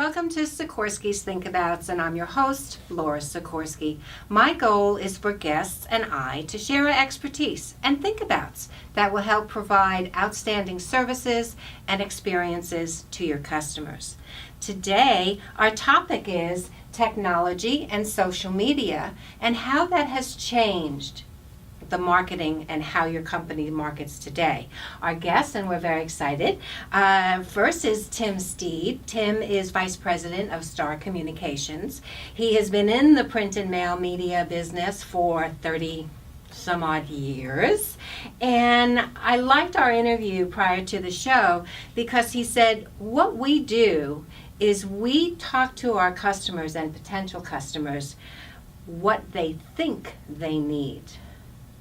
Welcome to Sikorski's Think Abouts, and I'm your host, Laura Sikorski. My goal is for guests and I to share our expertise and think abouts that will help provide outstanding services and experiences to your customers. Today, our topic is technology and social media and how that has changed the marketing and how your company markets today. Our guest, and we're very excited, first is Tim Stead. Tim is Vice President of Star Communications. He has been in the print and mail media business for 30 some odd years. And I liked our interview prior to the show because he said, what we do is we talk to our customers and potential customers what they think they need,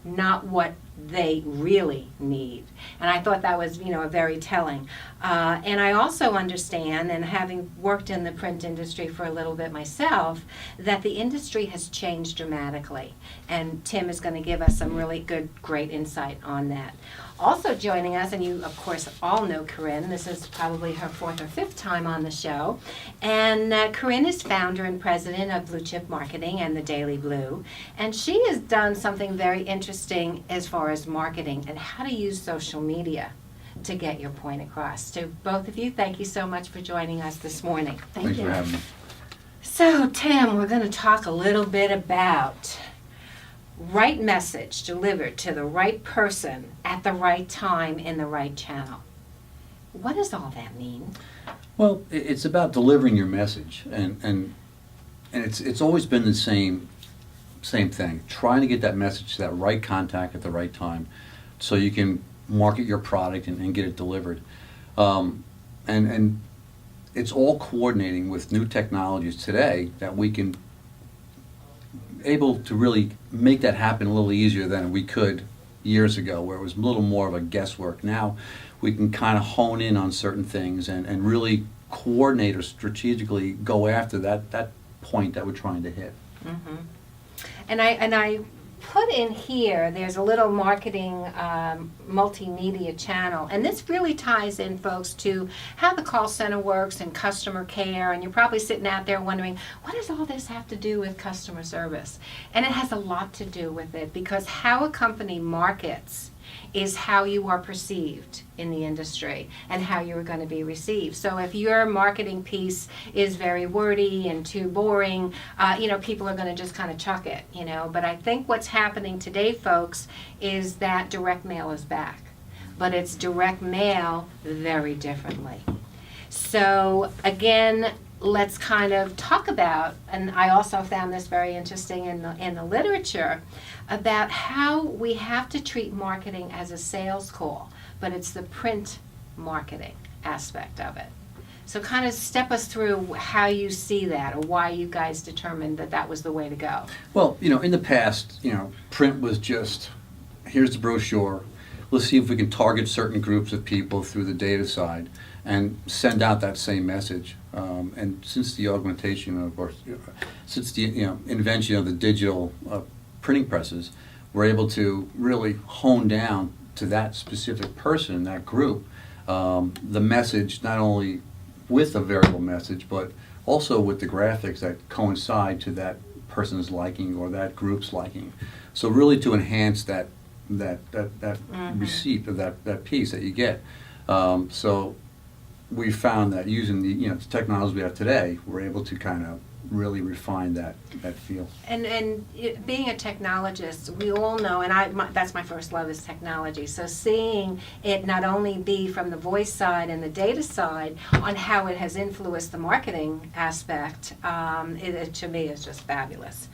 not what they really need. And I thought that was, very telling. And I also understand, and having worked in the print industry for a little bit myself, that the industry has changed dramatically. And Tim is going to give us some really great insight on that. Also joining us, and you of course all know Karin, this is probably her 4th or 5th time on the show, and Karin is founder and president of Blue Chip Marketing and the Daily Blu, and she has done something very interesting as far as marketing and how to use social media to get your point across. To both of you, thank you so much for joining us this morning. Thanks for having me. So Tim, we're going to talk a little bit about right message delivered to the right person at the right time in the right channel. What does all that mean? Well, it's about delivering your message, and it's always been the same thing. Trying to get that message to that right contact at the right time, so you can market your product and get it delivered. And it's all coordinating with new technologies today that we can able to really make that happen a little easier than we could years ago, where it was a little more of a guesswork. Now we can kind of hone in on certain things and really coordinate or strategically go after that point that we're trying to hit. Mm-hmm. And I put in here, there's a little marketing multimedia channel, and this really ties in, folks, to how the call center works and customer care, and you're probably sitting out there wondering, what does all this have to do with customer service? And it has a lot to do with it, because how a company markets is how you are perceived in the industry and how you're going to be received. So if your marketing piece is very wordy and too boring, people are going to just kind of chuck it, But I think what's happening today, folks, is that direct mail is back. But it's direct mail very differently. So again, let's kind of talk about, and I also found this very interesting in the literature, about how we have to treat marketing as a sales call, but it's the print marketing aspect of it. So kind of step us through how you see that, or why you guys determined that was the way to go. Well, in the past, print was just, here's the brochure, let's see if we can target certain groups of people through the data side and send out that same message. And since the augmentation of, or since the invention of the digital printing presses, we're able to really hone down to that specific person, that group, the message, not only with a variable message, but also with the graphics that coincide to that person's liking or that group's liking. So really to enhance that mm-hmm. receipt of that piece that you get. So we found that using the technology we have today, we're able to kind of really refine that feel. And being a technologist, we all know, and that's my first love is technology. So seeing it not only be from the voice side and the data side on how it has influenced the marketing aspect, it to me is just fabulous.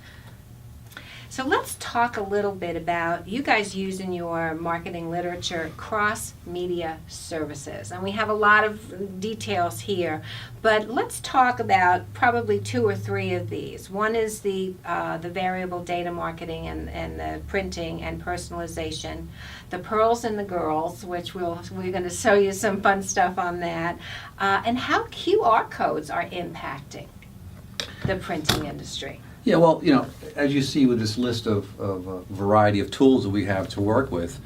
So let's talk a little bit about, you guys use in your marketing literature cross-media services. And we have a lot of details here, but let's talk about probably 2 or 3 of these. One is the variable data marketing and the printing and personalization, the pearls and the girls, which we're going to show you some fun stuff on that, and how QR codes are impacting the printing industry. Yeah, well, as you see with this list of a variety of tools that we have to work with,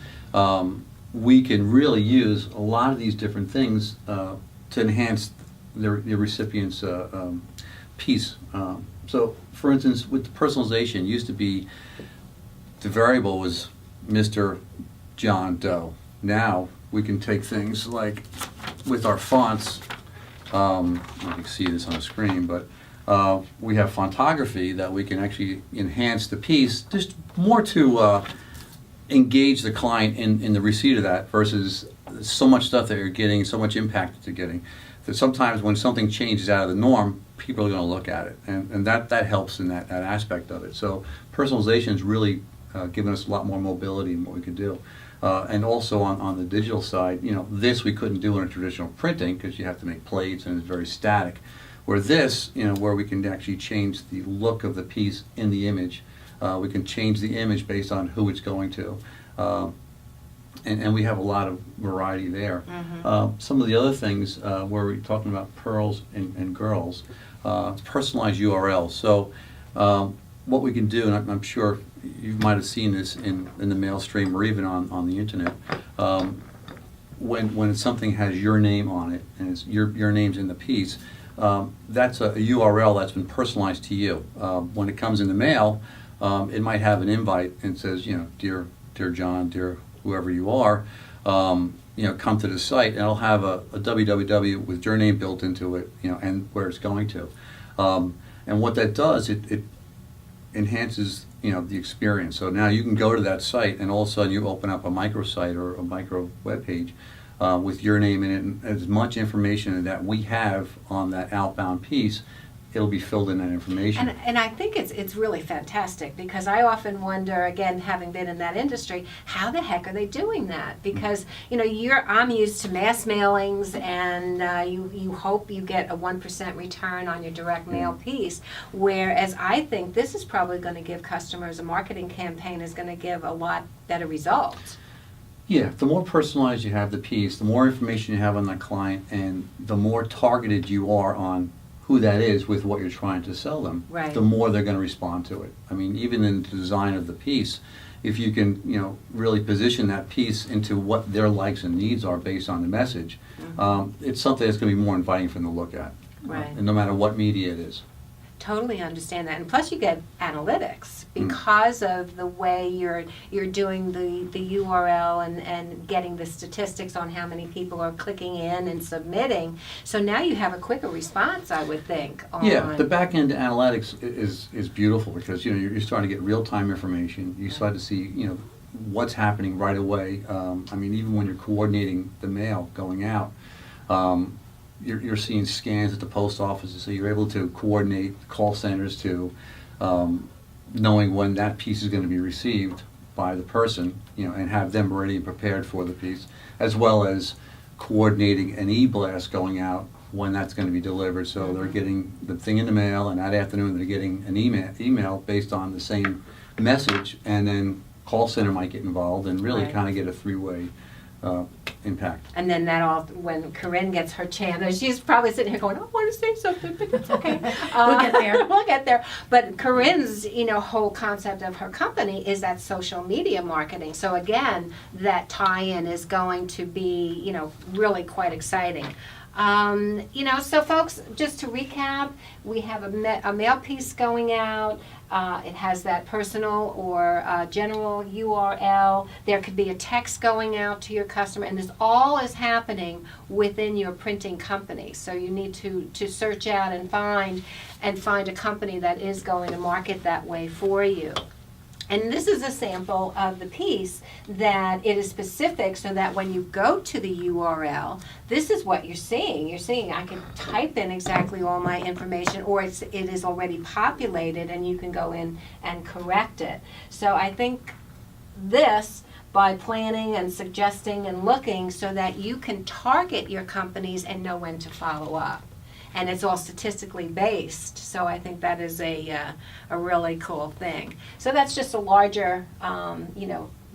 we can really use a lot of these different things to enhance the recipient's piece. So, for instance, with the personalization, it used to be the variable was Mr. John Doe. Now we can take things like with our fonts. You can see this on the screen, but we have fontography that we can actually enhance the piece just more to engage the client in the receipt of that versus so much stuff that you're getting, so much impact that you're getting, that sometimes when something changes out of the norm, people are going to look at it, and that helps in that aspect of it. So personalization has really given us a lot more mobility in what we could do. And also on the digital side, this we couldn't do in a traditional printing because you have to make plates and it's very static. Where this, where we can actually change the look of the piece in the image, we can change the image based on who it's going to. And we have a lot of variety there. Mm-hmm. Some of the other things where we're talking about pearls and girls, personalized URLs. So what we can do, and I'm sure you might have seen this in the mail stream or even on the internet, when something has your name on it and it's your name's in the piece, that's a URL that's been personalized to you. When it comes in the mail, it might have an invite and says, dear John, dear whoever you are, come to the site, and it'll have a www with your name built into it, and where it's going to. And what that does, it enhances, the experience. So now you can go to that site, and all of a sudden you open up a microsite or a micro web page with your name in it, and as much information that we have on that outbound piece, it'll be filled in that information. And I think it's really fantastic, because I often wonder, again, having been in that industry, how the heck are they doing that? Because I'm used to mass mailings, and you hope you get a 1% return on your direct mail piece, whereas I think this is probably going to give customers, a marketing campaign is going to give a lot better results. Yeah, the more personalized you have the piece, the more information you have on that client, and the more targeted you are on who that is with what you're trying to sell them, right, the more they're going to respond to it. I mean, even in the design of the piece, if you can, really position that piece into what their likes and needs are based on the message, it's something that's going to be more inviting for them to look at, right, and no matter what media it is. Totally understand that, and plus you get analytics because of the way you're doing the URL and getting the statistics on how many people are clicking in and submitting. So now you have a quicker response, I would think. Yeah, the back end analytics is beautiful, because you're starting to get real time information. You start to see what's happening right away. I mean, even when you're coordinating the mail going out. You're seeing scans at the post offices, so you're able to coordinate call centers to knowing when that piece is going to be received by the person, and have them ready and prepared for the piece, as well as coordinating an e-blast going out when that's going to be delivered. So they're getting the thing in the mail, and that afternoon they're getting an email based on the same message, and then call center might get involved and really Right. kind of get a three-way impact. And then when Karin gets her chance, she's probably sitting here going, I want to say something, but it's okay. We'll get there. We'll get there. But Karin's, whole concept of her company is that social media marketing. So again, that tie-in is going to be, really quite exciting. So folks, just to recap, we have a mail piece going out. It has that personal or general URL. There could be a text going out to your customer, and this all is happening within your printing company. So you need to search out and find a company that is going to market that way for you. And this is a sample of the piece that it is specific, so that when you go to the URL, this is what you're seeing. You're seeing I can type in exactly all my information, or it is already populated and you can go in and correct it. So I think this, by planning and suggesting and looking, so that you can target your companies and know when to follow up. And it's all statistically based, so I think that is a really cool thing. So that's just a larger,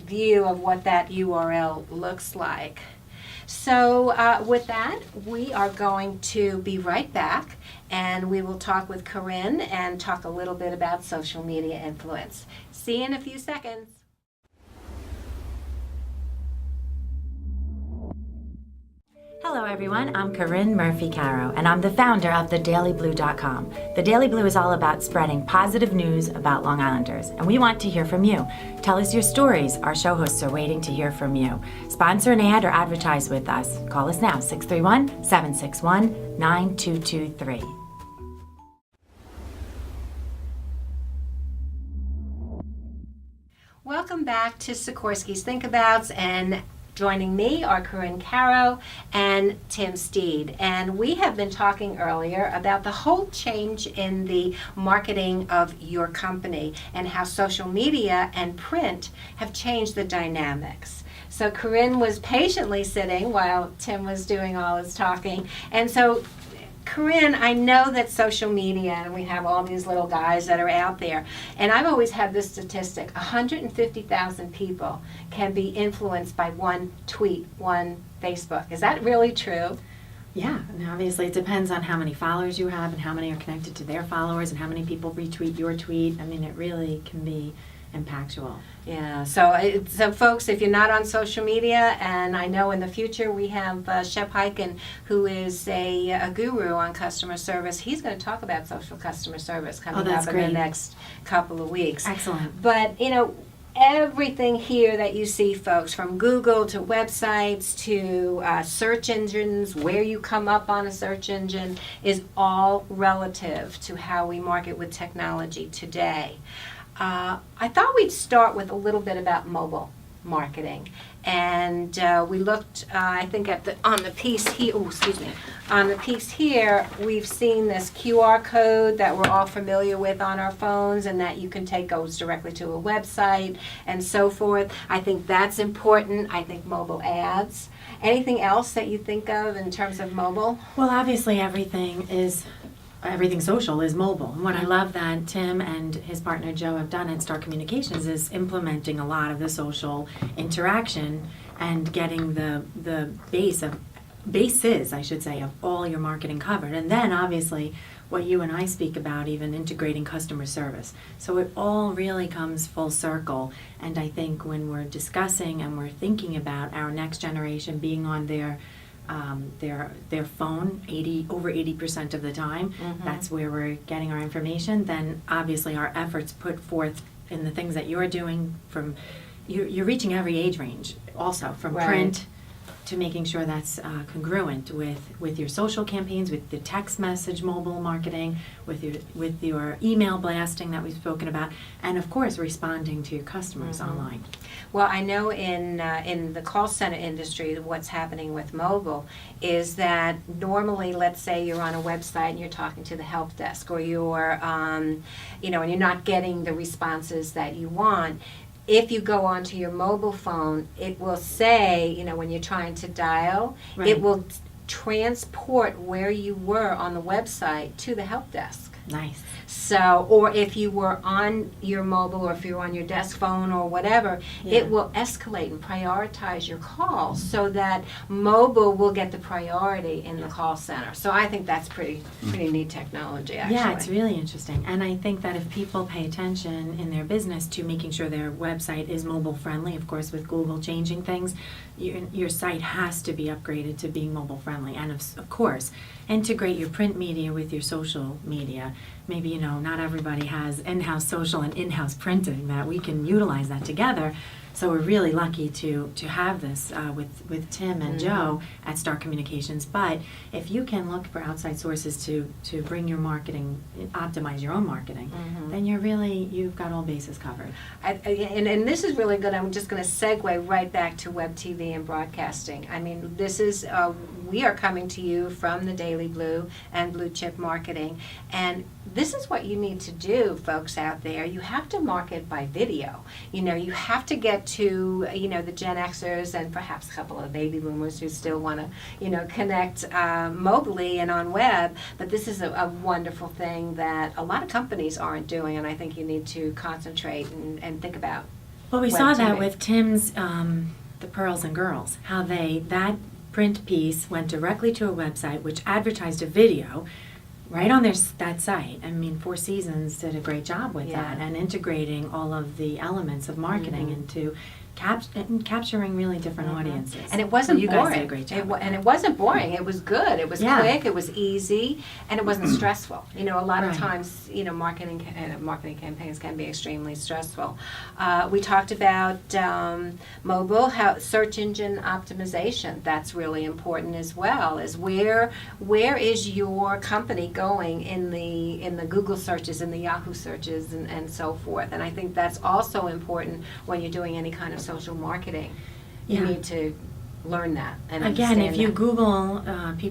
view of what that URL looks like. So with that, we are going to be right back, and we will talk with Karin and talk a little bit about social media influence. See you in a few seconds. Hello everyone, I'm Karin Caro, and I'm the founder of thedailyblu.com. The Daily Blu is all about spreading positive news about Long Islanders, and we want to hear from you. Tell us your stories. Our show hosts are waiting to hear from you. Sponsor an ad or advertise with us. Call us now, 631-761-9223. Welcome back to Sikorski's Thinkabouts, and joining me are Caro and Tim Stead. And we have been talking earlier about the whole change in the marketing of your company and how social media and print have changed the dynamics. So Corinne was patiently sitting while Tim was doing all his talking. And so Corinne, I know that social media, and we have all these little guys that are out there, and I've always had this statistic, 150,000 people can be influenced by one tweet, one Facebook. Is that really true? Yeah, and obviously it depends on how many followers you have and how many are connected to their followers and how many people retweet your tweet. I mean, it really can be impactful. Yeah, so folks, if you're not on social media, and I know in the future we have Shep Hyken, who is a guru on customer service. He's going to talk about social customer service coming up in the next couple of weeks. Excellent. But, you know, everything here that you see, folks, from Google to websites to search engines, where you come up on a search engine, is all relative to how we market with technology today. I thought we'd start with a little bit about mobile marketing, and we looked, I think, on the piece here. Oh, excuse me. On the piece here, we've seen this QR code that we're all familiar with on our phones, and that you can goes directly to a website and so forth. I think that's important. I think mobile ads. Anything else that you think of in terms of mobile? Well, obviously everything social is mobile. And what I love that Tim and his partner Joe have done at Star Communications is implementing a lot of the social interaction and getting the bases, I should say, of all your marketing covered. And then obviously what you and I speak about, even integrating customer service. So it all really comes full circle. And I think when we're discussing and we're thinking about our next generation being on their phone over 80% of the time, that's where we're getting our information, then obviously our efforts put forth in the things that you're doing, from you're reaching every age range also, from print to making sure that's congruent with your social campaigns, with the text message mobile marketing, with your email blasting that we've spoken about, and of course responding to your customers online. Well, I know in the call center industry, what's happening with mobile is that normally, let's say you're on a website and you're talking to the help desk, or you're, and you're not getting the responses that you want. If you go onto your mobile phone, it will say, when you're trying to dial, it will transport where you were on the website to the help desk. Nice. So, or if you were on your mobile, or if you're on your desk phone or whatever, it will escalate and prioritize your calls so that mobile will get the priority in the call center. So I think that's pretty neat technology, actually. Yeah, it's really interesting. And I think that if people pay attention in their business to making sure their website is mobile friendly, of course with Google changing things, your site has to be upgraded to being mobile friendly. And of course, integrate your print media with your social media. Maybe, not everybody has in-house social and in-house printing, that we can utilize that together. So we're really lucky to have this with Tim and Joe at Star Communications. But if you can look for outside sources to bring your marketing, optimize your own marketing, then you've got all bases covered. And this is really good. I'm just going to segue right back to web TV and broadcasting. I mean, this is, we are coming to you from the Daily Blu and Blue Chip Marketing. And this is what you need to do, folks out there. You have to market by video. You have to get to, the Gen Xers and perhaps a couple of baby boomers who still want to, connect mobily and on web. But this is a wonderful thing that a lot of companies aren't doing, and I think you need to concentrate and think about. Well, we saw that with Tim's The Pearls and Girls, how that print piece went directly to a website which advertised a video right on that site. I mean, Four Seasons did a great job with that, and integrating all of the elements of marketing into capturing really different audiences. And it wasn't So you boring. guys did a great job. And it wasn't boring. It was good. It was Yeah. quick. It was easy, and it wasn't stressful. A lot of Right. times, marketing campaigns can be extremely stressful. We talked about mobile search engine optimization. That's really important as well. Is where is your company going in the Google searches, in the Yahoo searches, and so forth. And I think that's also important when you're doing any kind of social marketing. You Yeah. need to learn that and Again, understand if you that. Google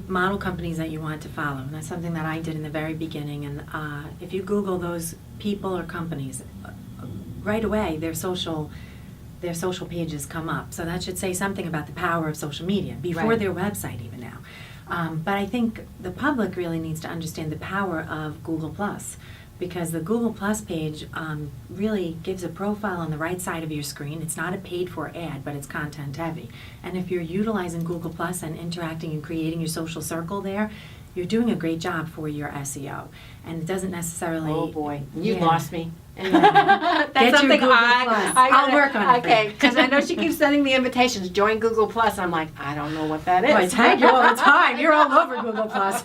model companies that you want to follow, and that's something that I did in the very beginning, and if you Google those people or companies, right away their social pages come up. So that should say something about the power of social media before Right. their website even now. But I think the public really needs to understand the power of Google Plus, because the Google Plus page really gives a profile on the right side of your screen. It's not a paid-for ad, but it's content heavy. And if you're utilizing Google Plus and interacting and creating your social circle there, you're doing a great job for your SEO. And it doesn't necessarily... Oh boy, you Yeah. lost me. Yeah. That's Get your something Google I Plus. gotta- I'll work on it for Okay, you. because I know she keeps sending me invitations. Join Google Plus. I'm like, I don't know what that is. I tag you all the time. You're all over Google Plus.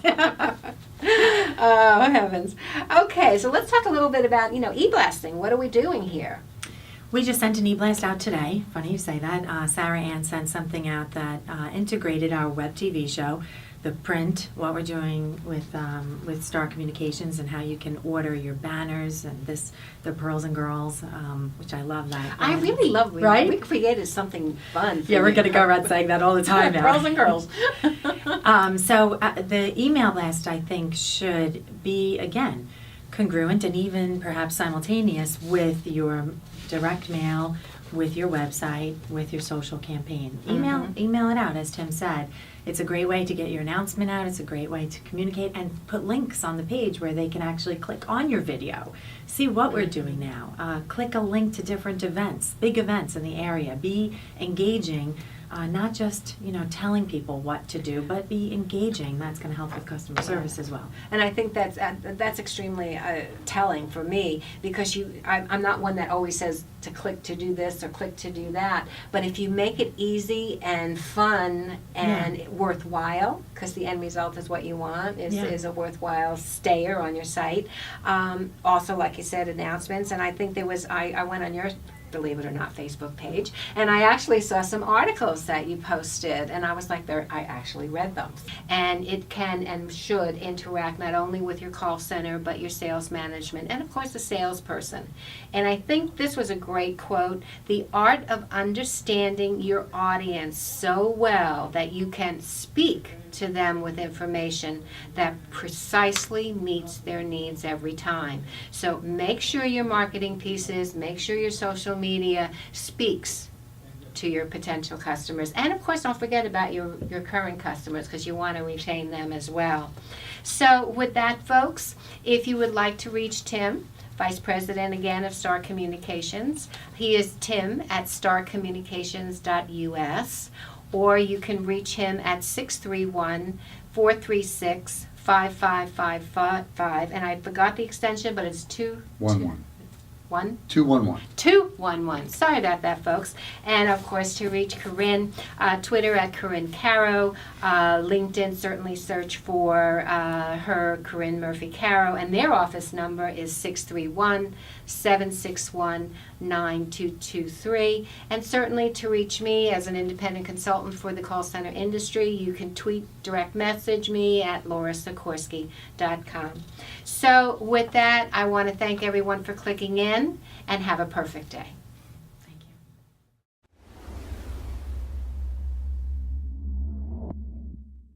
Oh heavens. Okay, so let's talk a little bit about e-blasting. What are we doing here? We just sent an e-blast out today. Funny you say that. Sarah Ann sent something out that integrated our web TV show, the print, what we're doing with Star Communications, and how you can order your banners and the Pearls and Girls, which I love that. I really love it. Right? We created something fun. For Yeah, we're you. going to go around saying that all the time now. Pearls and Girls. So the email blast, I think, should be, again, congruent and even perhaps simultaneous with your direct mail, with your website, with your social campaign. Email it out, as Tim said. It's a great way to get your announcement out. It's a great way to communicate and put links on the page where they can actually click on your video, see what we're doing now, click a link to different events, big events in the area. Be engaging, not just telling people what to do, but be engaging. That's going to help with customer service as well. And I think that's extremely telling for me, because I'm not one that always says to click to do this or click to do that. But if you make it easy and fun and worthwhile, because the end result is what you want, is a worthwhile stayer on your site. Also, like you said, announcements. And I think I went on your, believe it or not, Facebook page, and I actually saw some articles that you posted, and I was like, I actually read them. And it can and should interact not only with your call center, but your sales management, and of course the salesperson. And I think this was a great quote: the art of understanding your audience so well that you can speak to them with information that precisely meets their needs every time. So make sure your marketing pieces, make sure your social media speaks to your potential customers. And of course, don't forget about your current customers, because you want to retain them as well. So with that, folks, if you would like to reach Tim, Vice President again of Star Communications, he is Tim at starcommunications.us. Or you can reach him at 631-436-5555. And I forgot the extension, but it's 211. 211. 211. Sorry about that, folks. And of course, to reach Karin, Twitter at Karin Caro, LinkedIn, certainly search for her, Karin Murphy Caro, and their office number is 631-761-9223. And certainly to reach me as an independent consultant for the call center industry, you can tweet, direct message me at laurasikorski.com. So with that, I want to thank everyone for clicking in, and have a perfect day.